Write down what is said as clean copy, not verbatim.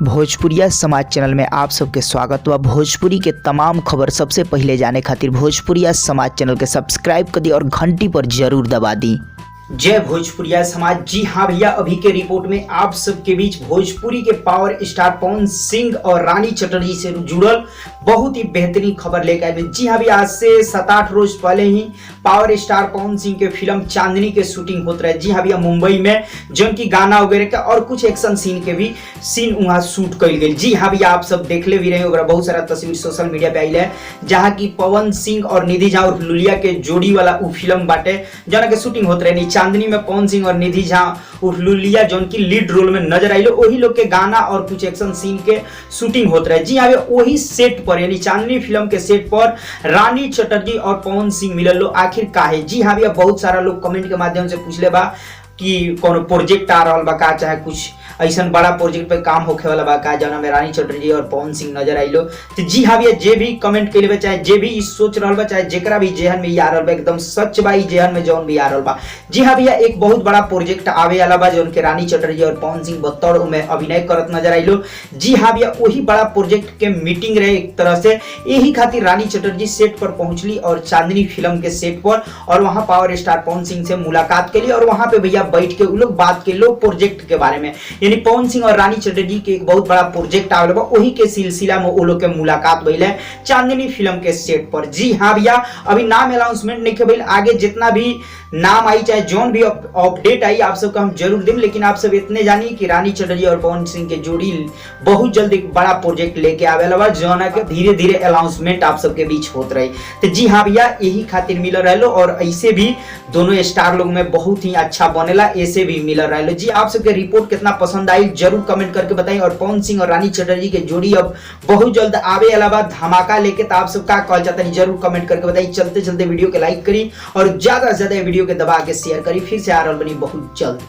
भोजपुरिया समाज चैनल में आप सबके स्वागत बा। भोजपुरी के तमाम खबर सबसे पहले जाने खातिर भोजपुरिया समाज चैनल के सब्सक्राइब कर दी और घंटी पर जरूर दबा दी। जय भोजपुरिया समाज। जी हाँ भैया, अभी के रिपोर्ट में आप सबके बीच भोजपुरी के पावर स्टार पवन सिंह और रानी चटर्जी से जुड़ल बहुत ही बेहतरीन खबर लेकर आए। जी हाँ भैया, आज से 7-8 रोज पहले ही पावर स्टार पवन सिंह के फिल्म चांदनी के शूटिंग होते रहे। जी हाँ भैया, मुंबई में जो की गाना वगैरह का और कुछ एक्शन सीन के भी सीन वहाँ शूट कल गई। जी हाँ भैया, आप सब देख ले भी रहे होगा, बहुत सारा तस्वीर सोशल मीडिया पे आई है जहाँ की पवन सिंह और निधि झा और लुलिया के जोड़ी वाला वो फिल्म बाटे जना के शूटिंग होते रहे। चांदनी में पवन सिंह और निधि झा और लुलिया जोन की लीड रोल में नजर आई, वही लोग के गाना और कुछ एक्शन सीन के शूटिंग होते रहे। जी हाँ, वही सेट पर यानी चांदनी फिल्म के सेट पर रानी चटर्जी और पवन सिंह मिलल लो आखिर काहे। जी हाँ भैया, बहुत सारा लोग कमेंट के माध्यम से पूछले बा कि कोनो प्रोजेक्ट आ रहा बा का, चाहे कुछ ऐसा बड़ा प्रोजेक्ट पे काम होखे वाला बा का जना में रानी चटर्जी और पवन सिंह नजर आइलो। तो जी हाँ भैया, जे भी कमेंट के लिए चाहे जे भी सोच रहा बा, चाहे जेकरा भी जेहन में आ रहा बा, एकदम सच बा जेहन में जौन भी आ रहा बा। जी हाँ भैया, एक बहुत बड़ा प्रोजेक्ट आवे वाला बा जौन के रानी चटर्जी और पवन सिंह बतौर में अभिनय करत नजर आइलो। जी हाँ भैया, वही बड़ा प्रोजेक्ट के मीटिंग रहे एक तरह से, यही खातिर रानी चटर्जी सेट पर पहुंचली और चांदनी फिल्म के सेट पर और वहां पावर स्टार पवन सिंह से मुलाकात के लिए और वहां पे भैया बैठ के वो लोग बात के लो प्रोजेक्ट के बारे में, यानी पवन सिंह और रानी चटर्जी के एक बहुत बड़ा प्रोजेक्ट आवे बा, वही के सिलसिला में वो लोग के मुलाकात भइल है चांदनी फिल्म के सेट पर। जी हाँ भैया, अभी नाम अनाउंसमेंट नहीं के भइल, आगे जितना भी नाम आई चाहे जोन भी अपडेट आई आप सबको हम जरूर दें, लेकिन आप सब इतने जानिए कि रानी चटर्जी और पवन सिंह के जोड़ी बहुत जल्द एक बड़ा प्रोजेक्ट लेके आवे वाला जोना के धीरे धीरे अनाउंसमेंट आप सबके बीच होत रही। तो जी हाँ भैया, यही खातिर मिल रहे और ऐसे भी दोनों स्टार लोग में बहुत ही अच्छा बनेला, ऐसे भी मिल रहे। जी आप सबके रिपोर्ट कितना पसंद आई जरूर कमेंट करके बताइए। और पवन सिंह और रानी चटर्जी के जोड़ी अब बहुत जल्द आवे अलावा धमाका लेके, तो आप सब का कॉल चाहता है जरूर कमेंट करके बताइए। चलते चलते वीडियो के लाइक करी और ज्यादा से ज्यादा वीडियो के दबा के शेयर करी। फिर से आ रहा बनी बहुत जल्द।